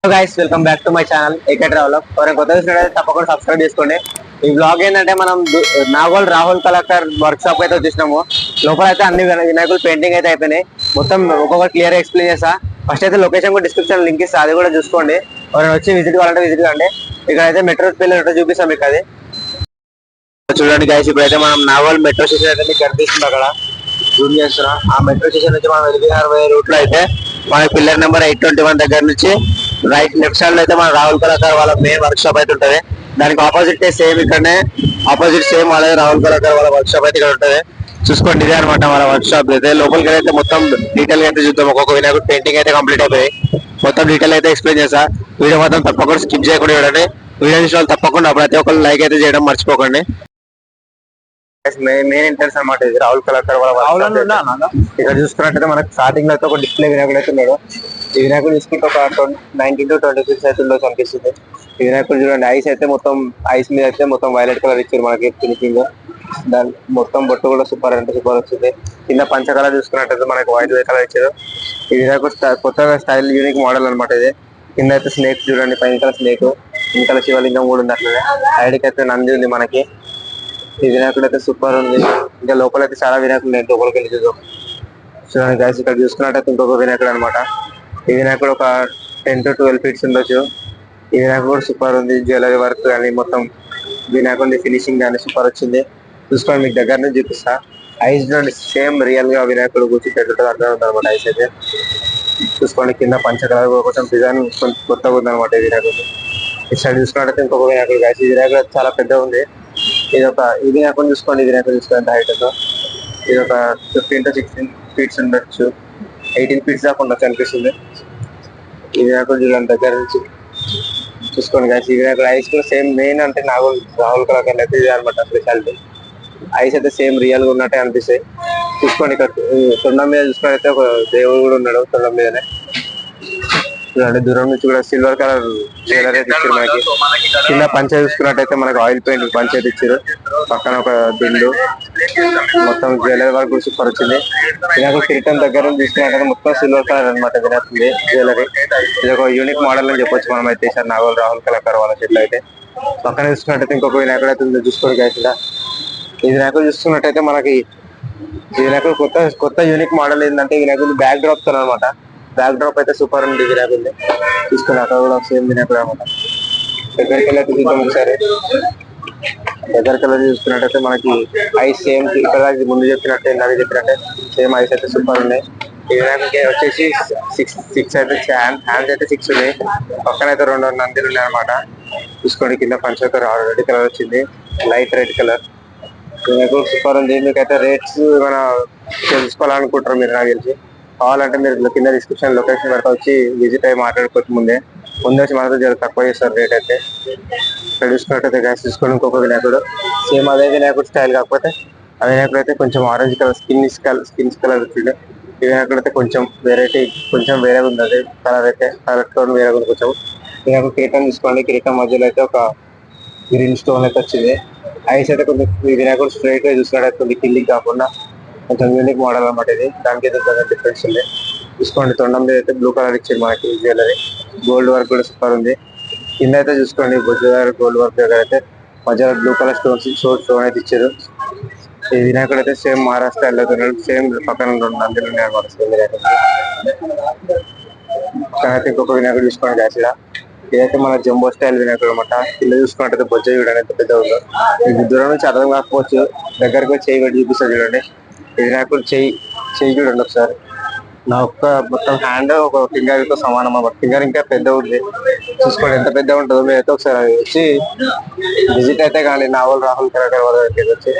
Hello guys, welcome back to my channel AK traveller. ఎవరైనా కొత్త చూసినట్లయితే తప్పకుండా సబ్స్క్రైబ్ చేసుకోండి. ఈ బ్లాగ్ ఏంటంటే మనం Nagole Rahul collector work shop అయితే వచ్చేసినాము. లోపల అయితే అన్ని వినాయకులు పెయింటింగ్ అయితే అయిపోయినాయి. మొత్తం ఒక్కొక్కటి క్లియర్ ఎక్స్ప్లెయిన్ చేస్తా. ఫస్ట్ అయితే లొకేషన్ కూడా డిస్క్రిప్షన్ లింక్ ఇస్తా, అది కూడా చూసుకోండి. ఎవరైనా వచ్చి విజిట్ కావాలంటే విజిట్ కాండి. ఇక్కడ అయితే మెట్రో పిల్లలు చూపిస్తాం మీకు. అది చూడండి గైస్, ఇప్పుడైతే మనం నాగోల్ మెట్రో స్టేషన్ అయితే మీకు కనిపిస్తుంది. అక్కడ జూమ్ చేస్తున్నా. ఆ మెట్రో స్టేషన్ నుంచి మనం ఎల్బీఆర్ రూట్ లో అయితే మన పిల్లర్ నెంబర్ 821 దగ్గర నుంచి లెఫ్ట్ సైడ్ లో అయితే మన రాహుల్ కళాకార్ వాళ్ళ మెయిన్ వర్క్ షాప్ అయితే ఉంటది. దానికి ఆపోజిట్ సేమ్ ఇక్కడనే ఆపోజిట్ సేమ్ వాళ్ళ రాహుల్ కళాకార్ వాళ్ళ వర్క్ షాప్ అయితే ఇక్కడ ఉంటది. చూసుకోండి, ఇదే అనమాట వాళ్ళ వర్క్ షాప్. అయితే లోపలికి అయితే మొత్తం డీటెయిల్ గా అయితే చూద్దాం. ఒక్కొక్క వినాయకుడు పెయింటింగ్ అయితే కంప్లీట్ అయిపోయి మొత్తం డీటెయిల్ అయితే ఎక్స్ప్లెయిన్ చేస్తా. వీడియో మాత్రం తప్పకుండా స్కిప్ చేయకుండా చూడండి. వీడియో చూసిన వాళ్ళు తప్పకుండా ప్రతి ఒక్కరు లైక్ అయితే చేయడం మర్చిపోకండి. మెయిన్ ఎంట్రన్స్ అనమాట ఇది రాహుల్ కళాకార్ వాళ్ళ. ఇక్కడ చూసుకున్నట్టయితే మనకి స్టార్టింగ్ లో అయితే ఒక డిస్ప్లే వినాయకుడు అయితే ఉన్నాడు. ఈ వినాయకుడు చూసుకుంటే ఒక 19 to 26 అయితే ఉండొచ్చు అనిపిస్తుంది. ఈ వినాయకుడు చూడండి, ఐస్ అయితే మొత్తం ఐస్ మీద అయితే మొత్తం వైలెట్ కలర్ ఇచ్చారు మనకి ఫినిషింగ్. దాని మొత్తం బొట్టు కూడా సూపర్ అంటే సూపర్ వచ్చింది. కింద పంచ కలర్ చూసుకున్నట్టయితే మనకి వైట్ కలర్ ఇచ్చారు. ఈ వినాయకుడు కొత్తగా స్టైల్ యూనిక్ మోడల్ అనమాట ఇది. కింద అయితే స్నేక్ చూడండి, పైన స్నేక్, ఇంకా శివలింగం కూడా ఉంది. అట్లనే సైడ్కి అయితే నంది ఉంది మనకి. ఈ వినాయకుడు అయితే సూపర్ ఉంది. ఇంకా లోపల అయితే చాలా వినాయకులు ఉన్నాయి. లోపలికి వెళ్ళి చూద్దాం. చూడండి గైస్, ఇక్కడ చూసుకున్నట్టయితే ఇంకొక వినాయకుడు అనమాట. ఈ వినాయకుడు ఒక 10 to 12 ఫీట్స్ ఉండొచ్చు. ఈ వినాయకుడు కూడా సూపర్ ఉంది. జ్యువెలరీ వర్క్ కానీ మొత్తం వినాయకుడి ఫినిషింగ్ కానీ సూపర్ వచ్చింది. చూసుకోండి, మీకు దగ్గర నుంచి చూపిస్తా. ఐస్ చూడండి, సేమ్ రియల్ గా వినాయకుడు కూర్చుంటే అర్థం ఉంది అనమాట. ఐస్ అయితే చూసుకోండి, కింద పంచ కలర్ కొంచెం డిజైన్ కొత్తగా ఉంది అనమాట ఈ వినాయకుడు. ఈ సైడ్ చూసుకున్నట్టయితే ఇంకొక వినాయకుడు గైస్. ఈ వినాయకుడు చాలా పెద్దగా ఉంది. ఈ వినాయకుడు చూసుకోండి, ఈ వినాయకుడు చూసుకోండి హైట్ తో. ఇది ఒక 15 to 16 ఫీట్స్ ఉండొచ్చు, 18 ఫీట్స్ దాకా ఉండొచ్చు అనిపిస్తుంది. ఈ వినాయకుడు చూడండి దగ్గర నుంచి చూసుకోండి గైస్. ఈ వినాయకుడు ఐస్ కూడా సేమ్ మెయిన్ అంటే రాహుల్ కళాకార్ అయితే ఇది అనమాట స్పెషాలిటీ. ఐస్ అయితే సేమ్ రియల్ గా ఉన్నట్టే అనిపిస్తాయి. చూసుకోండి, ఇక్కడ తొండం మీద చూసుకున్నట్టయితే ఒక దేవుడు కూడా ఉన్నాడు తొండం మీదనే. చూడండి, దూరం నుంచి కూడా సిల్వర్ కలర్ జ్యువెలరీ అయితే ఇచ్చారు మనకి. కింద పంచ చూసుకున్నట్టయితే మనకి ఆయిల్ పెయింట్ పంచ అయితే ఇచ్చారు. పక్కన ఒక దిండు, మొత్తం జ్యువెలరీ వర్క్ కూడా సూపర్ వచ్చింది. వినాయకుడు కిరీటం దగ్గర నుంచి చూసుకున్నట్టయితే మొత్తం సిల్వర్ కలర్ అనమాట వినాయకుడి జ్యువెలరీ. ఇది ఒక యూనిక్ మోడల్ అని చెప్పొచ్చు మనం అయితే సార్ రాహుల్ కళాకార్ వాళ్ళ చెట్లు అయితే. పక్కన చూసుకున్నట్టయితే ఇంకొక వినాయకుడు అయితే ఉంది, చూసుకోండి గైస్. ఈ వినాయకుడు చూసుకున్నట్టయితే మనకి ఈ వినాయకుడు కొత్త యూనిక్ మోడల్ ఏంటంటే వినాయకుడు బ్యాక్ డ్రాప్ తో అనమాట. బ్యాక్ డ్రాప్ అయితే సూపర్ ఉంది వినాయకుడిని. తీసుకుని అక్కడ కూడా సేమ్ వినాయకుడు అనమాట. దగ్గరికి వెళ్ళి అయితే చూద్దాం ఒకసారి. దగ్గరికి వెళ్ళి చూసుకున్నట్టయితే మనకి ఐస్ సేమ్ ఇక్కడ ముందు చెప్పినట్టే ఇందాక చెప్పినట్టే సేమ్ ఐస్ అయితే సూపర్ ఉన్నాయి. ఈ వినాయకుడికి వచ్చేసి సిక్స్ అయితే హ్యాండ్స్ అయితే 6 ఉన్నాయి. పక్కన అయితే 2 నందిలు ఉన్నాయి అనమాట. చూసుకోండి, కింద పంచకలర్ రెడ్ కలర్ వచ్చింది, లైట్ రెడ్ కలర్. వినాయకుడు సూపర్ ఉంది. మీకైతే రేట్స్ ఏమైనా తెలుసుకోవాలనుకుంటారు మీరు, నాకు తెలిసి కావాలంటే మీరు కింద డిస్క్రిప్షన్ లొకేషన్ పెడతా, వచ్చి విజిట్ అయ్యి మాట్లాడుకోవచ్చు. ముందే వచ్చి మనతో జర తక్కువ చేస్తారు రేట్ అయితే. ఇక్కడ చూసుకున్నట్టయితే గ్యాస్ చూసుకొని ఇంకొక వినాయకుడు సేమ్ అదే వినాయకుడు స్టైల్, కాకపోతే ఆ వినాయకుడు అయితే కొంచెం ఆరెంజ్ కలర్ స్కిన్ కలర్ వచ్చింది. ఈ వినాయకుడు అయితే కొంచెం వెరైటీ, కొంచెం వేరేగా ఉంది. అది కలర్ అయితే కలర్ టోన్ వేరేగా ఉంది కొంచెం. వినాయకుడు కిరీటం తీసుకోండి, కిరీటం మధ్యలో అయితే ఒక గ్రీన్ స్టోన్ అయితే వచ్చింది. ఐస్ అయితే కొంచెం ఈ వినాయకుడు స్ట్రైట్ గా చూసుకున్నట్టు కిందికి కాకుండా కొంచెం యూనిక్ మోడల్ అనమాట ఇది. దానికి అయితే డిఫరెన్స్ ఉంది. చూసుకోండి, తొండం మీద అయితే బ్లూ కలర్ ఇచ్చింది మనకి జ్యువెలరీ. గోల్డ్ వర్క్ కూడా సూపర్ ఉంది. కింద అయితే చూసుకోండి, గోల్డ్ వర్క్ దగ్గర అయితే మధ్యలో బ్లూ కలర్ స్టోన్ అయితే ఇచ్చారు. ఈ వినాయకుడు అయితే సేమ్ మహారాష్ట్ర వెళ్ళతున్నాడు. సేమ్ పక్కన 2 నందిలు ఉన్నాయి అనమాట. సేమ్ వినాయకుడు అయితే ఇంకొక వినాయకుడు చూసుకోండి గ్యాస్. ఇదైతే మన జంబో స్టైల్ వినాయకుడు అనమాట. కింద చూసుకున్నట్టయితే బొజ్జ చూడండి ఎంత పెద్ద ఉందో. మీకు దూరం నుంచి అర్థం కాకపోవచ్చు, దగ్గరకు చేయి పెట్టి చూపిస్తారు చూడండి. ఈ వినాయకుడు చెయ్యి చూడండి ఒకసారి. నా ఒక్క మొత్తం హ్యాండ్ ఒక ఫింగర్ తో సమానం అన్నమాట. ఫింగర్ ఇంకా పెద్ద ఉంది. చూసుకోండి ఎంత పెద్ద ఉంటుందో. మీరు అయితే ఒకసారి వచ్చి విజిట్ అయితే కానీ రాహుల్ కళాకార్ వాళ్ళ దగ్గరికి వచ్చి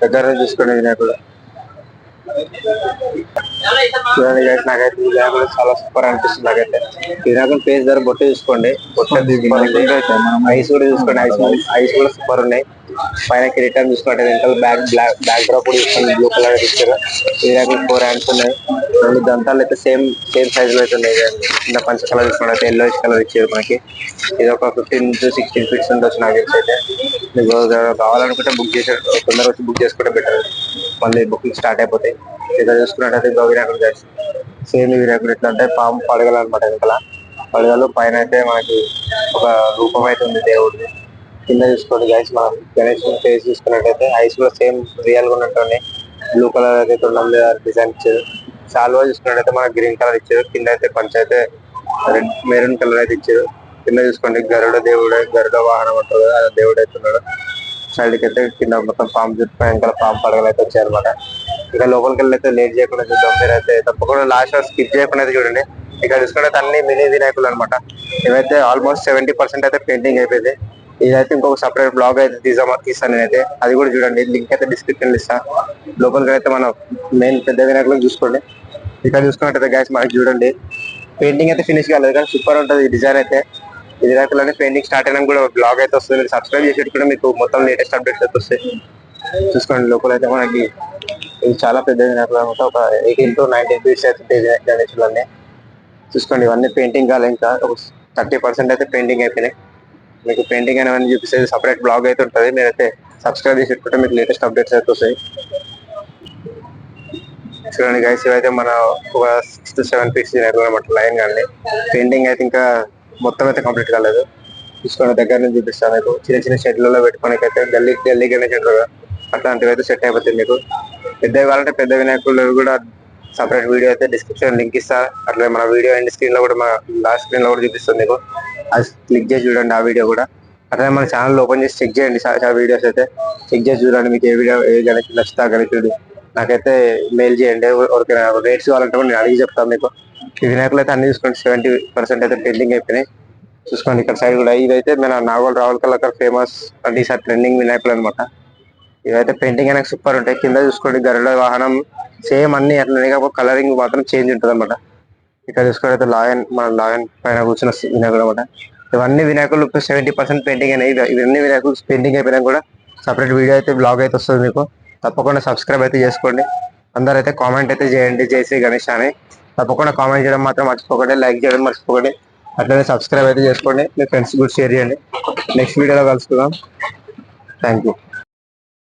దగ్గర చూసుకోండి వినాయకుడు. చూడండి గైస్, నాకైతే ఈ వినాయకుడు చాలా సూపర్ అనిపిస్తుంది. నాకైతే వినాయకుడు ఫేస్ ధర బొట్టు చూసుకోండి, ఐస్ కూడా చూసుకోండి. ఐస్ కూడా సూపర్ ఉన్నాయి. పైన కిరీటం చూసుకుంటే వెనకాల బ్యాక్ డ్రాప్ కూడా చూసుకోండి, బ్లూ కలర్ ఇచ్చారు. వినాయకుడు 4 హ్యాండ్స్ ఉన్నాయి. 2 దంతాలు అయితే సేమ్ సైజ్ లో అయితే ఉన్నాయి. కింద పంచ కలర్ చూసుకున్నట్టు ఎల్లో కలర్ ఇచ్చారు మనకి. ఇది ఒక 15 to 16 ఫీట్స్ ఉండొచ్చు నాకు తెలిసి అయితే. మీకు కావాలనుకుంటే తొందరగా వచ్చి బుక్ చేసుకుంటే బెటర్, మళ్ళీ బుకింగ్ స్టార్ట్ అయిపోతాయి. ఇక్కడ చూసుకున్నట్టయితే వినాయకుడు సేమ్ వినాయకుడు ఎట్లా అంటే పాము పడగలన్నమాట వెనకాల. పడగలు పైన అయితే మనకి ఒక రూపం అయితే ఉంది దేవుడిది. కింద చూసుకోండి గైస్, మనం గణేష్ ఫేస్ చూసుకున్నట్టయితే ఐస్ కూడా సేమ్ రియల్ గా ఉన్నట్టు బ్లూ కలర్ అయితే డిజైన్ ఇచ్చారు. సాల్వా చూసుకున్నట్టయితే మనకి గ్రీన్ కలర్ ఇచ్చారు. కింద అయితే కొంచెం అయితే రెడ్ మెరూన్ కలర్ అయితే ఇచ్చారు. కింద చూసుకోండి గరుడ దేవుడు, గరుడ వాహనం అంటారు కదా, అది దేవుడు అయితే ఉన్నాడు. సైడ్ కి అయితే కింద మొత్తం పాము చుట్టూ వెనకాల పాము పడగలు అయితే వచ్చాయన్నమాట. ఇంకా లోపలికి వెళ్ళి అయితే లేట్ చేయకుండా చూద్దాం. మీరైతే తప్పకుండా లాస్ట్ స్కిప్ చేయకుండా అయితే చూడండి. ఇక్కడ చూసుకుంటే అన్ని మినీ వినాయకులు అనమాట. ఇవైతే ఆల్మోస్ట్ 70% అయితే పెయింటింగ్ అయిపోయింది. ఇదైతే ఇంకొక సపరేట్ బ్లాగ్ అయితే తీస్తాను నేనైతే, అది కూడా చూడండి. లింక్ అయితే డిస్క్రిప్షన్ ఇస్తా. లోపలికి అయితే మన మెయిన్ పెద్ద వినాయకులను చూసుకోండి. ఇక్కడ చూసుకున్నట్టయితే గైస్ మనకి చూడండి, పెయింటింగ్ అయితే ఫినిష్ కాలేదు కానీ సూపర్ ఉంటుంది ఈ డిజైన్ అయితే. ఈ వినాయకులు పెయింటింగ్ స్టార్ట్ అయినా కూడా బ్లాగ్ అయితే వస్తుంది. మీరు సబ్స్క్రైబ్ చేసి కూడా మీకు మొత్తం లేటెస్ట్ అప్డేట్స్ అయితే వస్తాయి. చూసుకోండి లోపల అయితే మనకి ఇది చాలా పెద్ద వినాయకులు అనమాట. ఒక 18 to 19 ఫీట్స్ అయితే గణేశులన్నీ. చూసుకోండి ఇవన్నీ పెయింటింగ్ కాలే, ఇంకా ఒక 30% అయితే పెయింటింగ్ అయిపోయినాయి. మీకు పెయింటింగ్ అనేవన్నీ చూపిస్తే సపరేట్ బ్లాగ్ అయితే ఉంటుంది. మీరైతే సబ్స్క్రైబ్ చేసి పెట్టుకుంటే మీకు లేటెస్ట్ అప్డేట్స్ అయితే వస్తాయి. చూడండి గైస్, ఇవైతే మన ఒక 6 to 7 ఫీట్స్ అనమాట లైన్ కానీ. పెయింటింగ్ అయితే ఇంకా మొత్తం అయితే కంప్లీట్ కాలేదు. చూసుకోండి దగ్గర నుంచి చూపిస్తాను మీకు. చిన్న చిన్న షెడ్లలో పెట్టుకోనికైతే గల్లీ గణేష్ అట్లాంటివి అయితే సెట్ అయిపోతుంది మీకు. పెద్దవి కావాలంటే పెద్ద వినాయకులు కూడా సపరేట్ వీడియో అయితే డిస్క్రిప్షన్ లింక్ ఇస్తా. అట్లా మన వీడియో ఎండ్ స్క్రీన్ లో కూడా, మన లాస్ట్ స్క్రీన్ లో కూడా చూపిస్తుంది మీకు. అది క్లిక్ చేసి చూడండి ఆ వీడియో కూడా. అట్లా మన ఛానల్ ఓపెన్ చేసి చెక్ చేయండి వీడియోస్ అయితే చెక్ చేసి చూడండి. మీకు ఏ వీడియో ఏ గణేష్ నచ్చుతా గణేశుడు నాకైతే మెయిల్ చేయండి. ఎవరికైనా రేట్స్ కావాలంటే నేను అడిగి చెప్తాను మీకు. ఈ వినాయకులు అయితే అన్ని చూసుకోండి 70% అయితే పెయింటింగ్ అయిపోయినాయి. చూసుకోండి ఇక్కడ సైడ్ కూడా. ఇదైతే మన నాగోల్ రావుల కలర్ ఫేమస్ అంటే ఈసారి ట్రెండింగ్ వినాయకులు అనమాట. ఇవైతే పెయింటింగ్ అనేది సూపర్ ఉంటాయి. కింద చూసుకోండి గరుడ వాహనం సేమ్ అన్ని అట్లనే, కాకపోతే కలరింగ్ మాత్రం చేంజ్ ఉంటుంది అనమాట. ఇక్కడ చూసుకుంటే మన లాయన్ పైన కూర్చున్న వినాయకుడు అనమాట. ఇవన్నీ వినాయకులు 70% పెయింటింగ్ అయినాయి. ఇవన్నీ వినాయకులు పెయింటింగ్ అయిపోయినా కూడా సపరేట్ వీడియో అయితే బ్లాగ్ అయితే వస్తుంది మీకు. తప్పకుండా సబ్స్క్రైబ్ అయితే చేసుకోండి. అందరూ అయితే కామెంట్ అయితే చేయండి జై శ్రీ గణేష్ అని. తప్పకుండా కామెంట్ చేయడం మాత్రం మర్చిపోకండి, లైక్ చేయడం మర్చిపోకండి. అట్లనే సబ్స్క్రైబ్ అయితే చేసుకోండి. మీ ఫ్రెండ్స్ కూడా షేర్ చేయండి. నెక్స్ట్ వీడియోలో కలుసుకుందాం. Thank you.